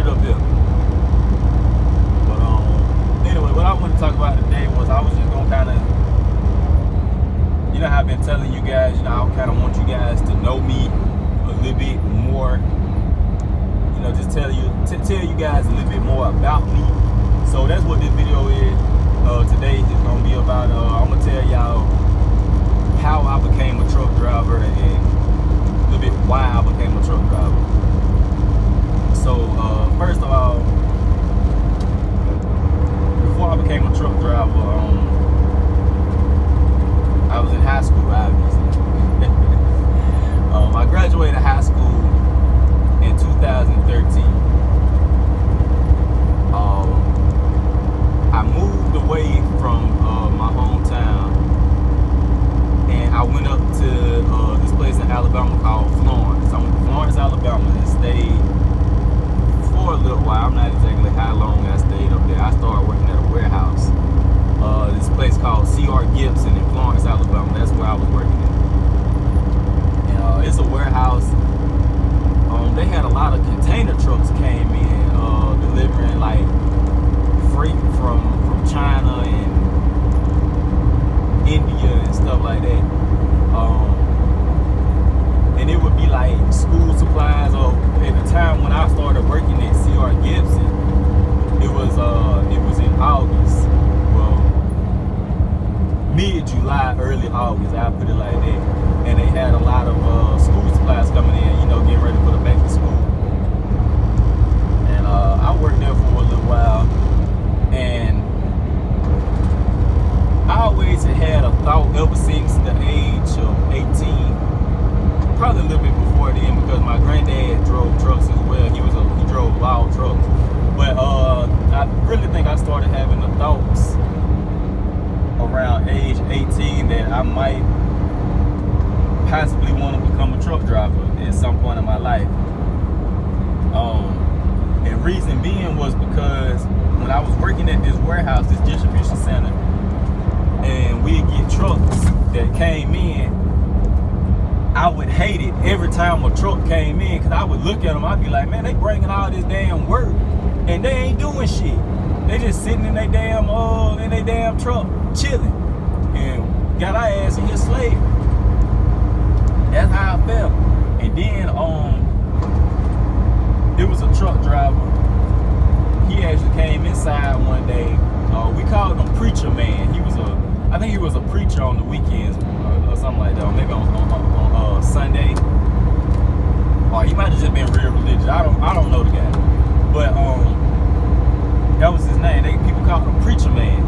it up here. But anyway, what I want to talk about today was I was just gonna kind of, you know, how I've been telling you guys, you know, I kind of want you guys to know me a little bit more. You know, just tell you guys a little bit more about me. So that's what this video is. Today is gonna be about. I'm gonna tell y'all how I became a truck driver and a little bit why I became a truck driver. So first of all, before I became a truck driver, I was in high school, obviously. I graduated high school in 2013. I moved away from my hometown, and I went up to this place in Alabama called Florence. I went to Florence, Alabama, and stayed for a little while. I'm not exactly how long I stayed up there. I started working at a warehouse. This place called C.R. Gibson in Florence, Alabama. That's where I was working at. And, it's a warehouse. They had a lot of container trucks came in, delivering like freight from China and India and stuff like that. And it would be like school supplies. Or at the time when I started working at C.R. Gibson, it was in August. Well, mid-July, early August, I put it like that. And they had a lot of school supplies coming in, you know, getting ready for the back to school. And I worked there for a little while. And I always had a thought ever since the age of 18, probably a little bit before then, because my granddad drove trucks as well. He drove loud trucks. But I really think I started having the thoughts around age 18 that I might possibly want to become a truck driver at some point in my life. And reason being was because when I was working at this warehouse, this distribution center, and we'd get trucks that came in, I would hate it every time a truck came in, because I would look at them, I'd be like, man, they bringing all this damn work and they ain't doing shit. They just sitting in their damn truck chilling and got our ass in here slaving. That's how I felt. And then it was a truck driver. He actually came inside one day. We called him Preacher Man. I think he was a preacher on the weekends or something like that. Or maybe on Sunday. Or he might have just been real religious. I don't know the guy. But that was his name. People called him Preacher Man.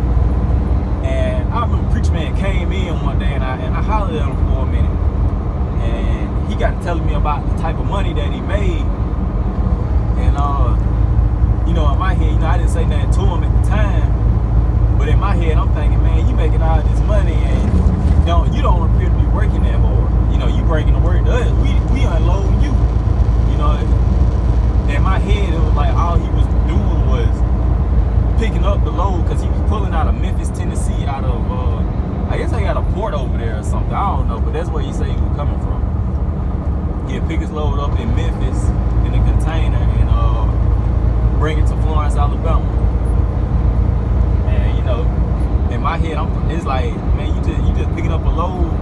And I remember Preacher Man came in one day, and I hollered at him for a minute. And he got to telling me about the type of money that he made. And you know, in my head, you know, I didn't say nothing to him at the time, but in my head, I'm thinking, man, you making all this money and you don't appear to be working that hard. You know, you bringing the work to us, we unloading you. You know, in my head, it was like all he was doing was picking up the load, because he was pulling out of Memphis, Tennessee, out of, I guess they got a port over there or something. I don't know, but that's where he said he was coming from. He'd pick his load up in Memphis in a container and bring it to Florence, Alabama. And you know, in my head, it's like, man, you just picking up a load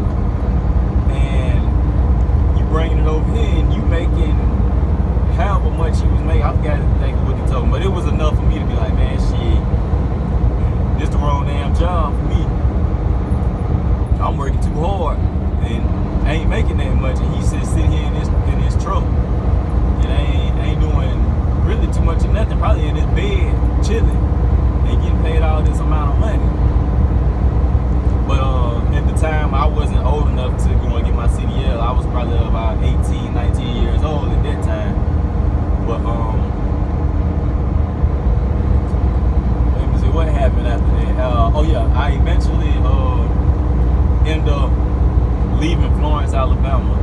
and you bringing it over here and you making however much he was making. I forgot exactly what he told me, but it was enough for me to be like, man, shit, this the wrong damn job for me. I'm working too hard and I ain't making that much, and he's just sitting here in this truck and I ain't doing really too much of nothing, probably in his bed chilling and getting paid all this amount of money. But at the time, I wasn't old enough to go and get my CDL. I was probably about 18, 19 years old at that time. But let me see what happened after that. Oh yeah, I eventually ended up leaving Florence, Alabama,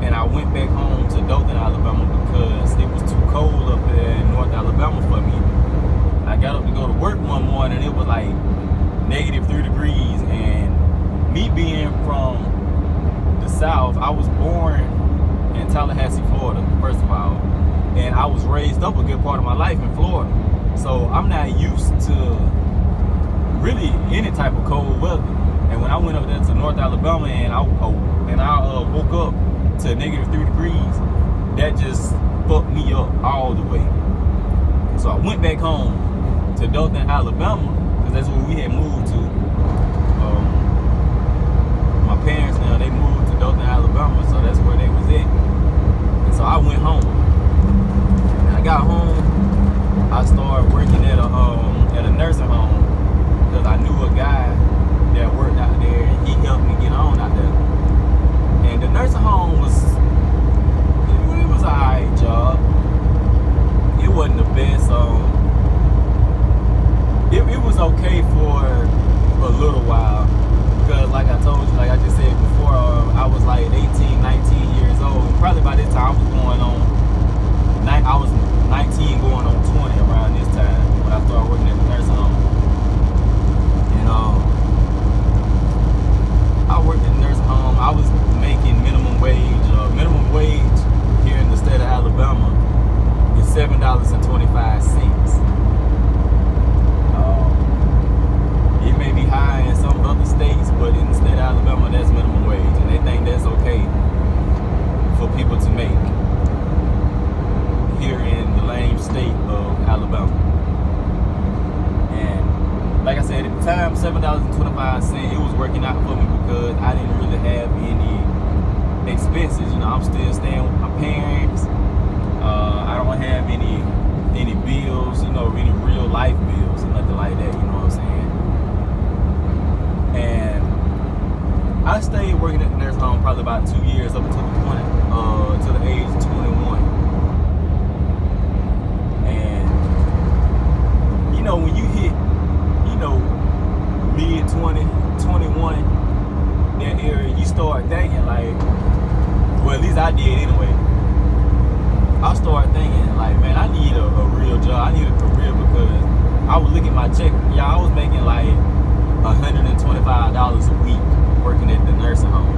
and I went back home to Dothan, Alabama, because it was too cold up there in North Alabama for me. I got up to go to work one morning, and it was like -3 degrees, and me being from the South, I was born in Tallahassee, Florida, first of all, and was raised up a good part of my life in Florida. So I'm not used to really any type of cold weather. And when I went up there to North Alabama and I woke up to -3 degrees, that just fucked me up all the way. So I went back home to Dothan, Alabama, because that's where we had moved to. My parents now, they moved to Dothan, Alabama, so that's where they was at. And so I went home. And I got home, I started working at a nursing home because I knew a guy that worked out there, and he helped me get on out there. And the nursing home was an alright job. It wasn't the best. It was okay for a little while, because like I told you, like I just said before, I was like 18, 19 years old. And probably by this time I was 19 going on 20 around this time when I started working at the nursing home. And I worked at the nursing home. I was making minimum wage. Minimum wage here in the state of Alabama is $7.25. It may be high in some other states, but in the state of Alabama, that's minimum wage, and they think that's okay for people to make here in the lame state of Alabama. And like I said, at the time, $7.25, it was working out for me because I didn't really have any expenses. You know, I'm still staying with my parents. I don't have any bills, you know, any real life bills or nothing like that, you know what I'm saying? And I stayed working at the nursing home probably about 2 years up until the age of 21. And you know, when you hit, you know, mid 20, 21, that area, you start thinking like, well, at least I did anyway. I started thinking like, man, I need a real job. I need a career, because I would look at my check. Yeah, I was making like $125 a week working at the nursing home,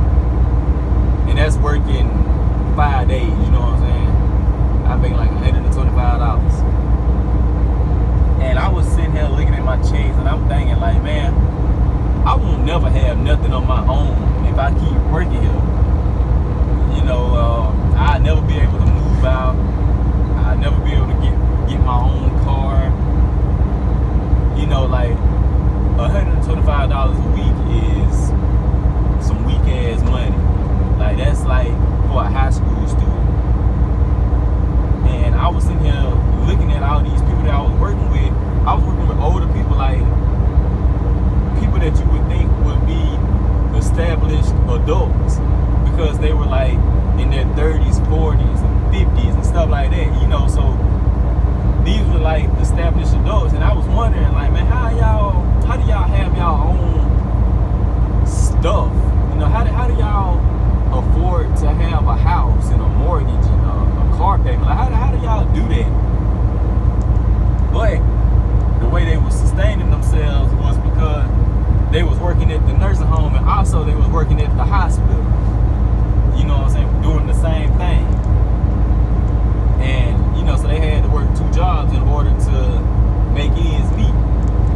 and that's working 5 days. You know what I'm saying? I make like $125, and I was sitting here looking at my checks, and I'm thinking like, man, I won't never have nothing on my own if I keep working here. You know, I'll never be able to move out. I'll never be able to get my own car. You know, like $125 a week is some weak ass money. Like, that's like for a high school student. And I was sitting here looking at all these people that I was working with. I was working with older people, like people that you would think would be established adults, because they were like in their 30s, 40s, and 50s and stuff like that, you know. So these were like established adults, and I was wondering like, man, how do y'all have y'all own stuff? You know, how do y'all afford to have a house and a mortgage and a car payment? Like, how do y'all do that? But the way they were sustaining themselves was because they was working at the nursing home, and also they was working at the hospital. You know what I'm saying? Doing the same thing. And, you know, so they had to work 2 jobs in order to make ends meet.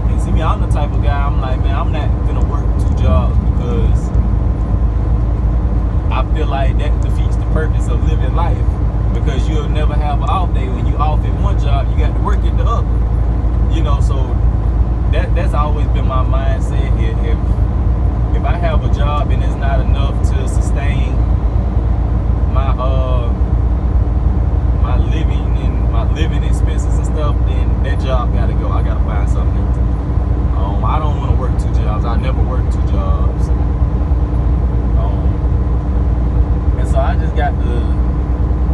And see me, I'm the type of guy, I'm like, man, I'm not gonna work 2 jobs, because I feel like that defeats the purpose of living life, because you'll never have an off day. When you off at one job, you got to work at the other. You know, so that's always been my mindset. If I have a job and it's not enough to sustain my living expenses and stuff, then that job gotta go. I gotta find something else. I don't want to work 2 jobs. I never worked 2 jobs. And so I just got to,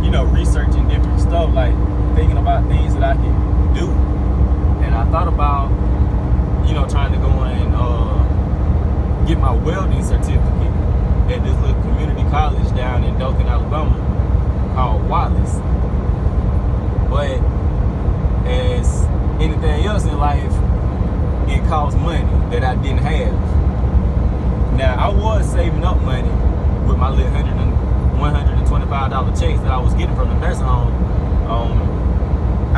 you know, researching different stuff, like thinking about things that I can do. And I thought about, you know, trying to go and get my welding certificate at this little community college down in Dothan, Alabama, called Wallace. But as anything else in life, it costs money that I didn't have. Now, I was saving up money with my little $125 checks that I was getting from the nursing home.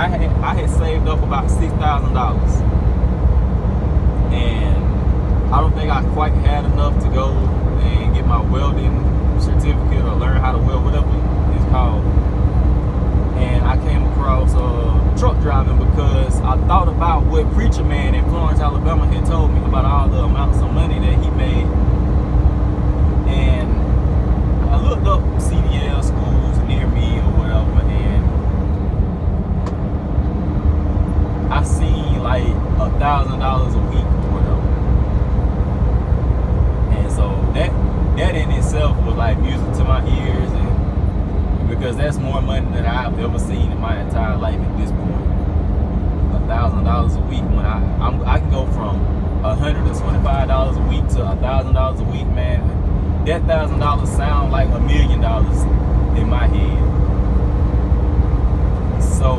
I had saved up about $6,000, and I don't think I quite had enough to go and get my welding certificate or learn how to weld, whatever it's called. And I came across truck driving because I thought about what Preacher Man in Florence, Alabama had told me about all the amounts of money that he made. And I looked up CDL schools near me or whatever, and I seen like $1,000 a week or whatever. And so that in itself was like music to my ears, and because that's more money than I've ever seen in my entire life at this point. $1,000 a week, when I can go from $125 a week to $1,000 a week, man. That $1,000 sound like $1 million in my head. So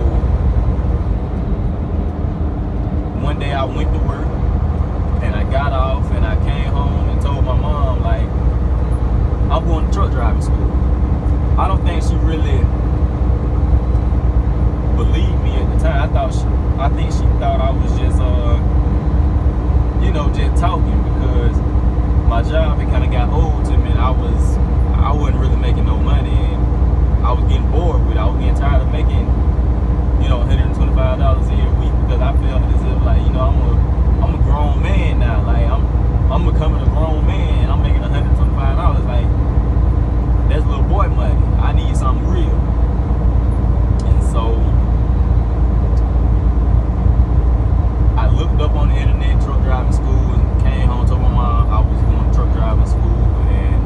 one day I went to work and I got off and I came home and told my mom, like, I'm going to truck driving school. I don't think she really believed me at the time. I think she thought I was just just talking, because my job had kind of got old to me, and I wasn't really making no money, and I was getting bored with it. I was getting tired of making, $125 a year a week, because I felt as if, like, I'm a grown man now. Like, I'm becoming a grown man, and I'm making $125. Like, that's little boy money. I need something real. And so I looked up on the internet truck driving school, and came home, told my mom I was going to truck driving school, and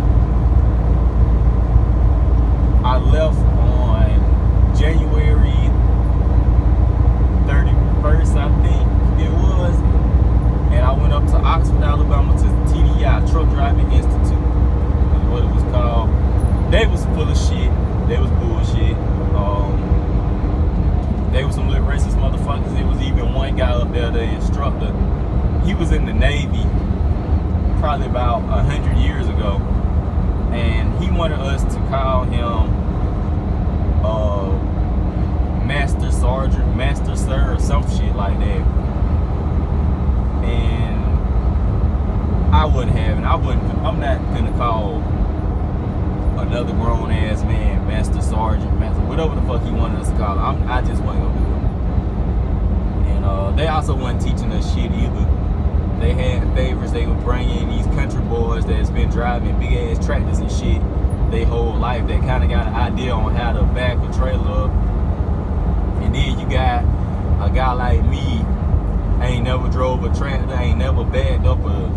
I left on January 31st, I think it was, and I went up to Oxford, Alabama, to TDI, Truck Driving Institute, is what it was called. They was full of shit. They was bullshit. They was some little racist motherfuckers. There was even one guy up there, the instructor. He was in the Navy probably about 100 years ago, and he wanted us to call him Master Sergeant, Master Sir, or some shit like that. And I wouldn't have it. I'm not gonna call another grown ass man Master Sergeant, Master, whatever the fuck he wanted us to call him. I just wasn't gonna do it. And they also wasn't teaching us shit either. They had favors. They would bring in these country boys that's been driving big ass tractors and shit their whole life. They kind of got an idea on how to back a trailer up. And then you got a guy like me, ain't never drove a tractor, ain't never backed up a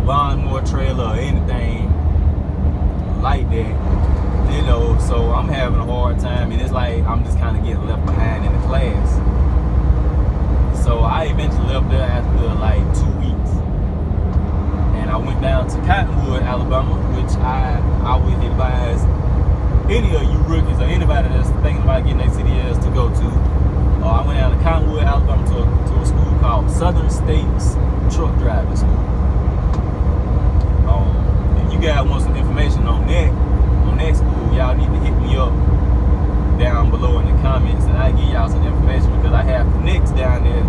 lawnmower trailer or anything like that, so I'm having a hard time, and it's like I'm just kind of getting left behind in the class. So I eventually left there after like 2 weeks, and I went down to Cottonwood, Alabama, which I would advise any of you rookies or anybody that's thinking about getting their CDLs to go to. I went down to Cottonwood, Alabama, to a school called Southern States Truck Driving School. If you guys want some information on that school, y'all need to hit me up down below in the comments, and I'll give y'all some information, because I have connects down there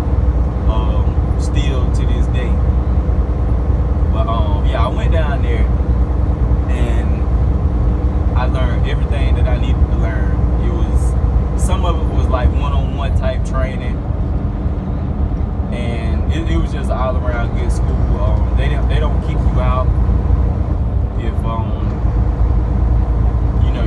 still to this day. But yeah, I went down there and I learned everything that I needed to learn. Some of it was like one-on-one type training, and it was just all around good school. They don't kick you out if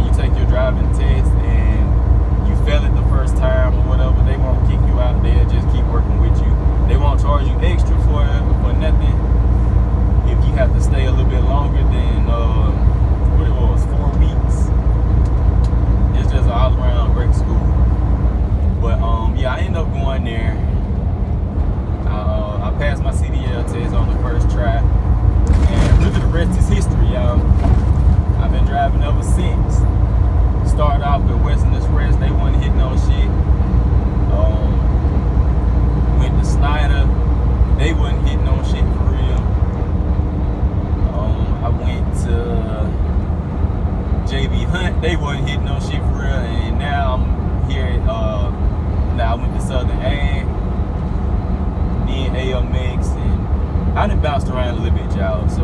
you take your driving test and you fail it the first time or whatever. They won't kick you out. They'll just keep working with you. They won't charge you extra for nothing if you have to stay a little bit longer than 4 weeks. It's just all around great school. But yeah, I ended up going there. I passed my CDL test on the first try, and really the rest is history, y'all. I've been driving ever since. Started off with Western Express. They wasn't hitting on shit. Went to Snyder. They wasn't hitting on shit for real. I went to JB Hunt. They wasn't hitting on shit for real. And now I'm here at I went to y'all. So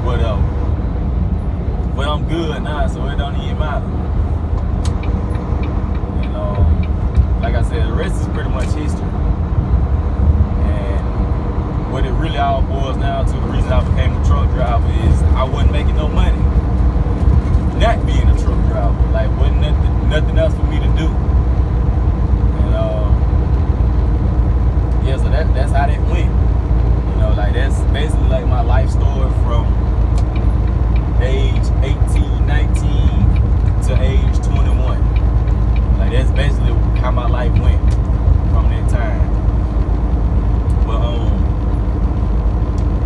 whatever. But I'm good now, so it don't even matter. And like I said, the rest is pretty much history. And what it really all boils down to, the reason I became a truck driver is I wasn't making no money not being a truck driver. Like, wasn't nothing else for me to do. And yeah, so that's how that went. You know, like, that's basically like my life story from age 18, 19 to age 21. Like, that's basically how my life went from that time. But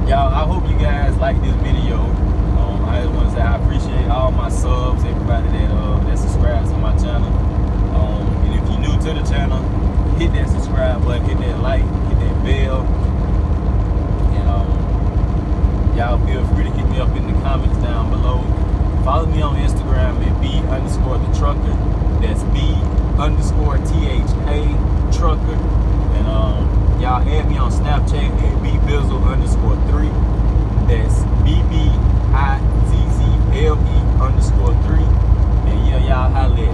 y'all, I hope you guys like this video. I just want to say I appreciate all my subs, everybody that subscribes to my channel. And if you're new to the channel, hit that subscribe button, hit that like, hit that bell. And y'all feel free to hit me up in the comments down below. Follow me on Instagram at B_the_trucker. That's B_THA trucker. And y'all add me on Snapchat at BBizzle_3. That's BBIZZLE_3. And yeah, y'all holla at me.